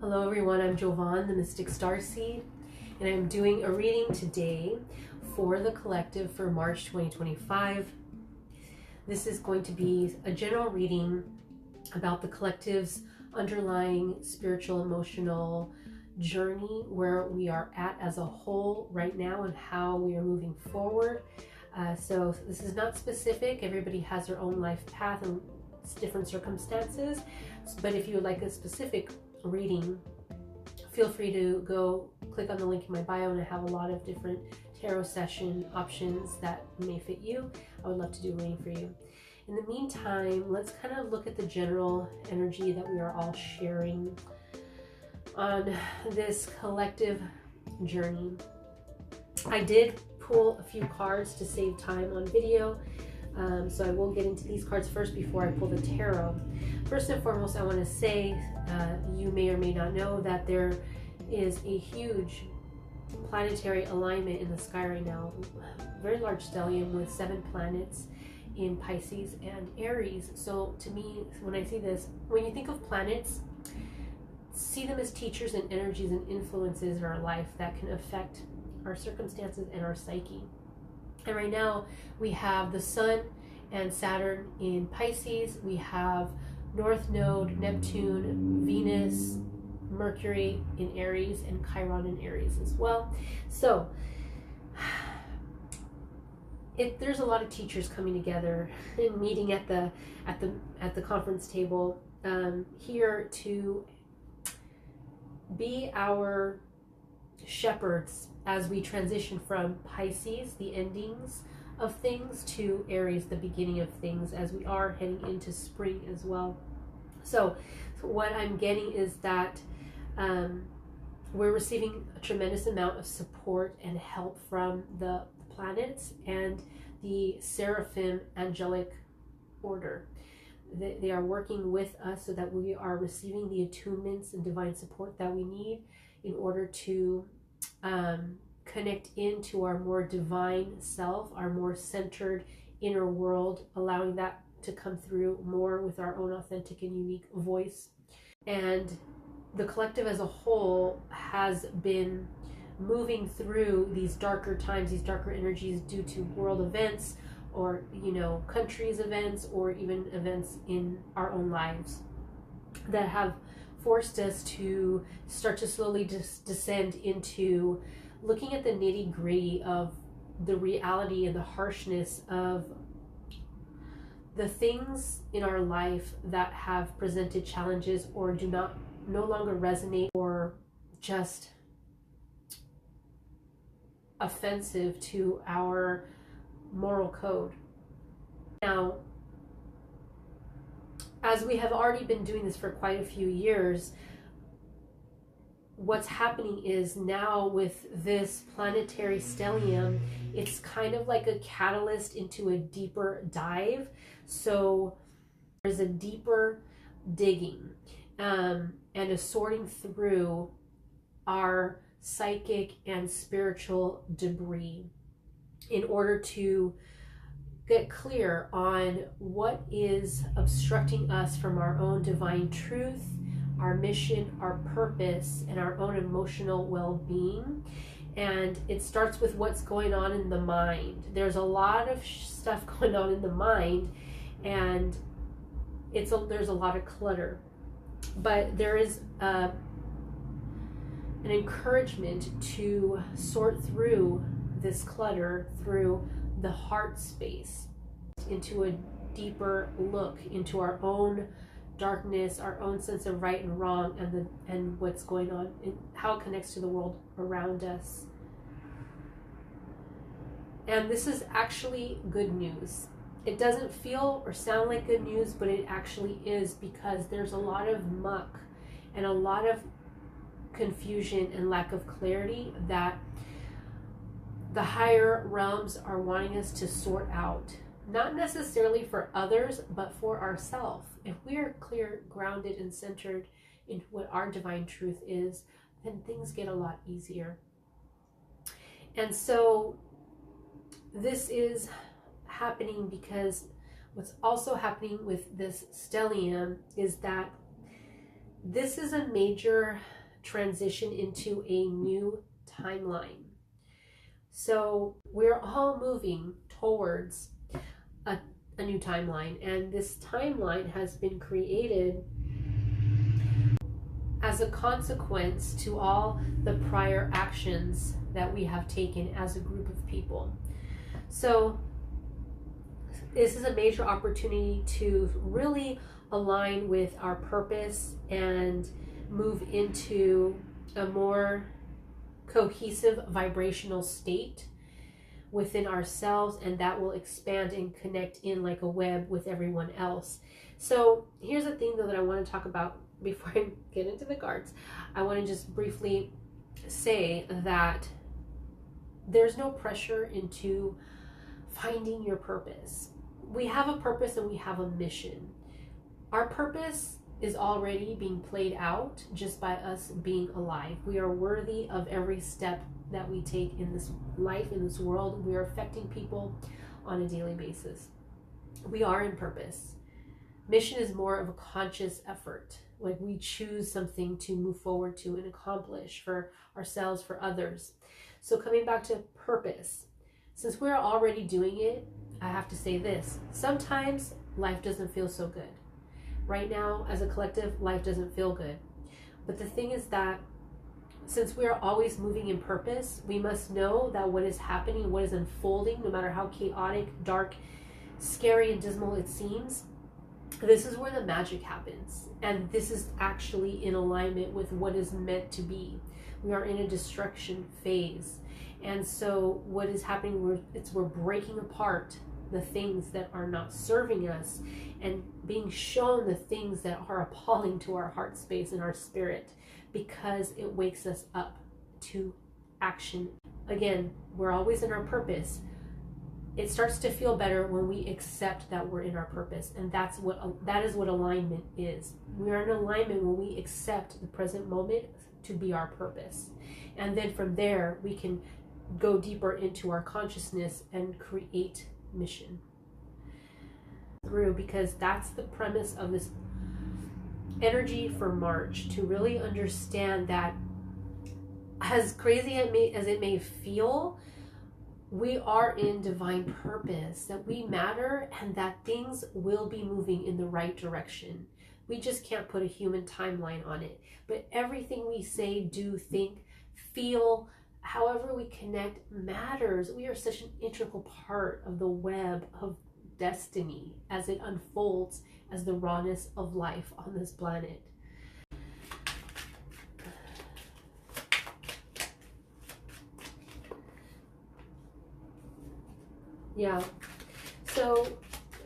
Hello everyone, I'm Jovan, the Mystic Starseed, and I'm doing a reading today for the collective for March 2025. This is going to be a general reading about the collective's underlying spiritual, emotional journey, where we are at as a whole right now and how we are moving forward. So this is not specific. Everybody has their own life path and different circumstances, but if you would like a specific reading, feel free to go click on the link in my bio, and I have a lot of different tarot session options that may fit you. I would love to do a reading for you. In the meantime, let's kind of look at the general energy that we are all sharing on this collective journey. I did pull a few cards to save time on video, so I will get into these cards first before I pull the tarot. First and foremost, I want to say you may or may not know that there is a huge planetary alignment in the sky right now. Very large stellium with 7 planets in Pisces and Aries. So to me, when I see this, when you think of planets, see them as teachers and energies and influences in our life that can affect our circumstances and our psyche. And right now we have the Sun and Saturn in Pisces. We have North Node, Neptune, Venus, Mercury in Aries, and Chiron in Aries as well. So there's a lot of teachers coming together and meeting at the conference table here to be our shepherds as we transition from Pisces, the endings of things, to Aries, the beginning of things, as we are heading into spring as well. So what I'm getting is that we're receiving a tremendous amount of support and help from the planets and the seraphim angelic order. They are working with us so that we are receiving the attunements and divine support that we need in order to connect into our more divine self, our more centered inner world, allowing that to come through more with our own authentic and unique voice. And the collective as a whole has been moving through these darker times, these darker energies, due to world events, or countries events, or even events in our own lives that have forced us to start to slowly descend into looking at the nitty-gritty of the reality and the harshness of the things in our life that have presented challenges or no longer resonate, or just offensive to our moral code. Now, as we have already been doing this for quite a few years, what's happening is now with this planetary stellium, it's kind of like a catalyst into a deeper dive. So there's a deeper digging and a sorting through our psychic and spiritual debris in order to get clear on what is obstructing us from our own divine truth, our mission, our purpose, and our own emotional well-being. And it starts with what's going on in the mind. There's a lot of stuff going on in the mind, and there's a lot of clutter. But there is an encouragement to sort through this clutter through the heart space, into a deeper look into our own darkness, our own sense of right and wrong, and what's going on and how it connects to the world around us. And this is actually good news. It doesn't feel or sound like good news, but it actually is, because there's a lot of muck and a lot of confusion and lack of clarity that the higher realms are wanting us to sort out. Not necessarily for others, but for ourselves. If we are clear, grounded, and centered in what our divine truth is, then things get a lot easier. And so this is happening because what's also happening with this stellium is that this is a major transition into a new timeline. So we're all moving towards a new timeline, and this timeline has been created as a consequence to all the prior actions that we have taken as a group of people. So this is a major opportunity to really align with our purpose and move into a more cohesive vibrational state within ourselves, and that will expand and connect in like a web with everyone else. So here's the thing though that I want to talk about before I get into the cards. I want to just briefly say that there's no pressure into finding your purpose. We have a purpose and we have a mission. Our purpose is already being played out just by us being alive. We are worthy of every step that we take in this life, in this world. We are affecting people on a daily basis. We are in purpose. Mission is more of a conscious effort. Like we choose something to move forward to and accomplish for ourselves, for others. So coming back to purpose, since we're already doing it, I have to say this. Sometimes life doesn't feel so good. Right now, as a collective, life doesn't feel good. But the thing is that since we are always moving in purpose, we must know that what is happening, what is unfolding, no matter how chaotic, dark, scary, and dismal it seems, this is where the magic happens. And this is actually in alignment with what is meant to be. We are in a destruction phase. And so what is happening, we're breaking apart the things that are not serving us and being shown the things that are appalling to our heart space and our spirit, because it wakes us up to action. Again, we're always in our purpose. It starts to feel better when we accept that we're in our purpose, and that is what alignment is. We are in alignment when we accept the present moment to be our purpose, and then from there we can go deeper into our consciousness and create mission through, because that's the premise of this energy for March, to really understand that as crazy as it may feel, we are in divine purpose, that we matter, and that things will be moving in the right direction. We just can't put a human timeline on it, but everything we say, do, think, feel, however we connect matters. We are such an integral part of the web of destiny as it unfolds as the rawness of life on this planet. Yeah. So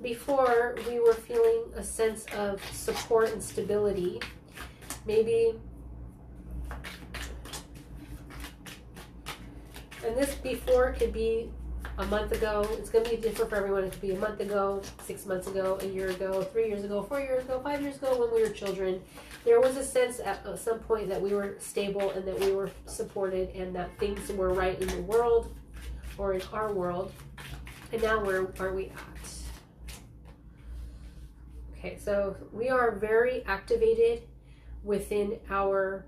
before we were feeling a sense of support and stability, maybe. And this before could be a month ago. It's going to be different for everyone. It could be a month ago, 6 months ago, a year ago, 3 years ago, 4 years ago, 5 years ago when we were children. There was a sense at some point that we were stable and that we were supported and that things were right in the world or in our world. And now where are we at? Okay, so we are very activated within our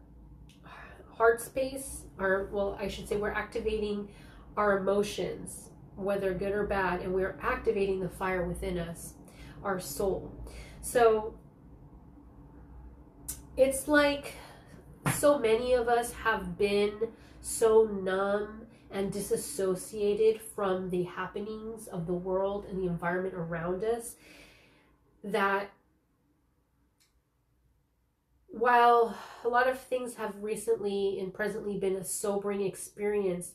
heart space. I should say we're activating our emotions, whether good or bad, and we're activating the fire within us, our soul. So it's like so many of us have been so numb and disassociated from the happenings of the world and the environment around us that while a lot of things have recently and presently been a sobering experience,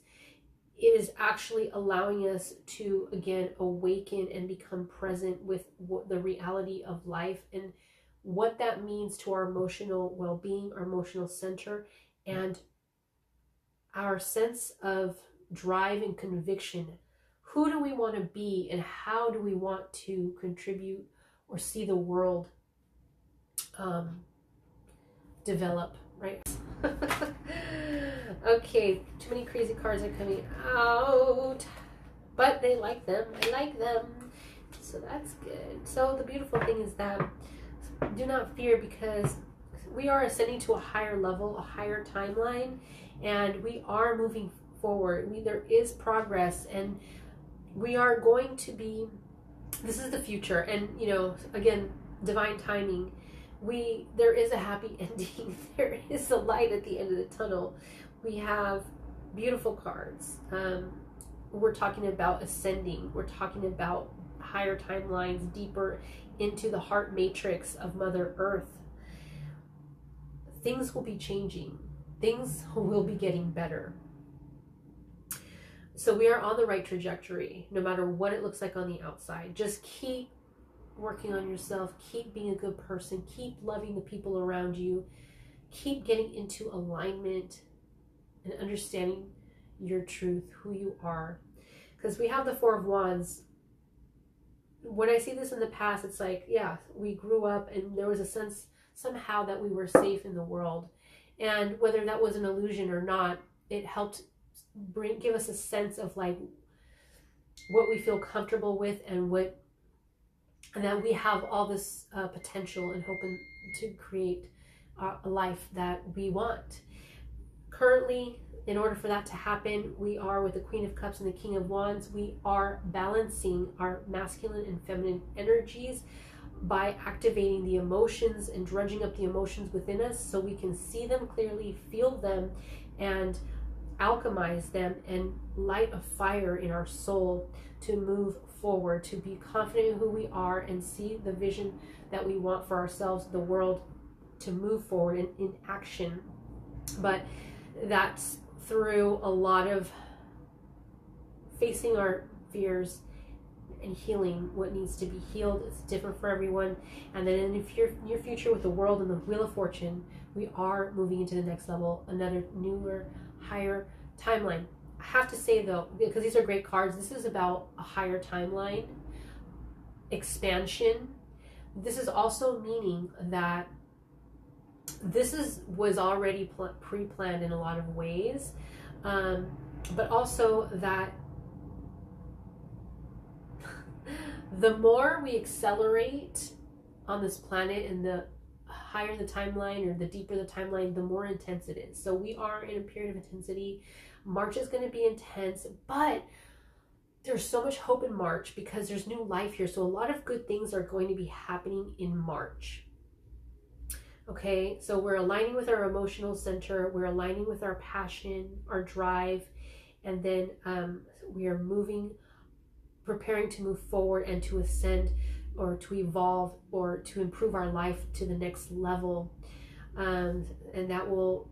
it is actually allowing us to again awaken and become present with the reality of life and what that means to our emotional well-being, our emotional center, and our sense of drive and conviction. Who do we want to be and how do we want to contribute or see the world develop, right? Okay, too many crazy cards are coming out, but they like them. I like them, so that's good. So the beautiful thing is that do not fear, because we are ascending to a higher level, a higher timeline, and we are moving forward. There is progress, and we are going to be, this is the future. And again, divine timing, there is a happy ending. There is a light at the end of the tunnel. We have beautiful cards. We're talking about ascending. We're talking about higher timelines, deeper into the heart matrix of Mother Earth. Things will be changing. Things will be getting better. So we are on the right trajectory, no matter what it looks like on the outside. Just keep working on yourself. Keep being a good person. Keep loving the people around you. Keep getting into alignment and understanding your truth, who you are. Because we have the Four of Wands. When I see this in the past, it's like, yeah, we grew up and there was a sense somehow that we were safe in the world. And whether that was an illusion or not, it helped give us a sense of like what we feel comfortable with, and that we have all this potential and hope to create a life that we want. Currently, in order for that to happen, we are with the Queen of Cups and the King of Wands. We are balancing our masculine and feminine energies by activating the emotions and dredging up the emotions within us so we can see them clearly, feel them, and alchemize them and light a fire in our soul to move forward, to be confident in who we are and see the vision that we want for ourselves, the world, to move forward in action. But that's through a lot of facing our fears and healing what needs to be healed. It's different for everyone. And then in the near future, with the world and the Wheel of Fortune, we are moving into the next level, another newer, higher timeline. I have to say though, because these are great cards, this is about a higher timeline, expansion. This is also meaning that this was already pre-planned in a lot of ways, but also that the more we accelerate on this planet and the higher the timeline or the deeper the timeline, the more intense it is. So we are in a period of intensity. March is going to be intense, but there's so much hope in March because there's new life here. So a lot of good things are going to be happening in March. Okay, so we're aligning with our emotional center, we're aligning with our passion, our drive, and then we are preparing to move forward and to ascend or to evolve or to improve our life to the next level. And that will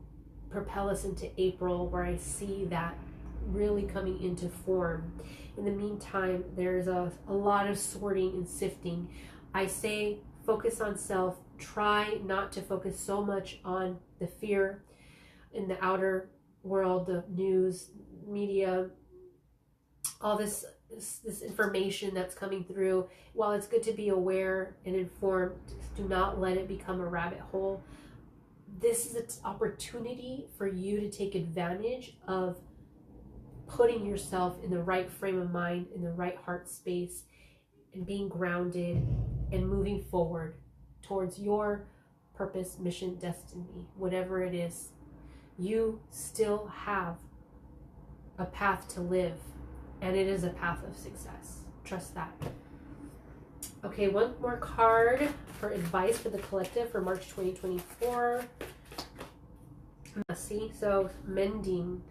propel us into April, where I see that really coming into form. In the meantime, there's a lot of sorting and sifting. I say focus on self. Try not to focus so much on the fear in the outer world, the news, media, all this information that's coming through. While it's good to be aware and informed, do not let it become a rabbit hole. This is an opportunity for you to take advantage of putting yourself in the right frame of mind, in the right heart space, and being grounded and moving forward towards your purpose, mission, destiny, whatever it is. You still have a path to live, and it is a path of success. Trust that. Okay, one more card for advice for the collective for March 2024. Messy, so mending.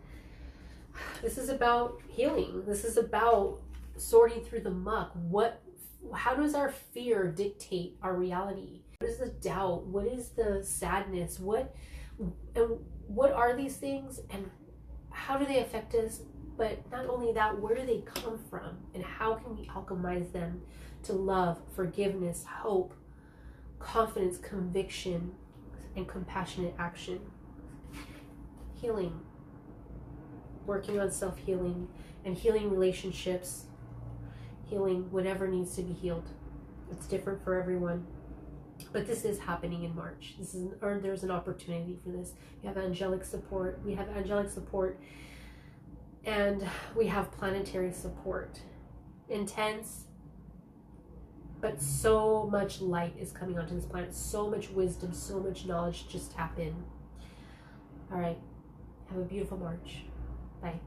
This is about healing. This is about sorting through the muck. How does our fear dictate our reality? What is the doubt? What is the sadness? What are these things, and how do they affect us? But not only that, where do they come from, and how can we alchemize them to love, forgiveness, hope, confidence, conviction, and compassionate action? Healing, working on self-healing and healing relationships, healing whatever needs to be healed. It's different for everyone, but this is happening in March. There's an opportunity for this. We have angelic support. And we have planetary support. Intense, but so much light is coming onto this planet, so much wisdom, so much knowledge. Just tap in. All right. Have a beautiful March. Bye.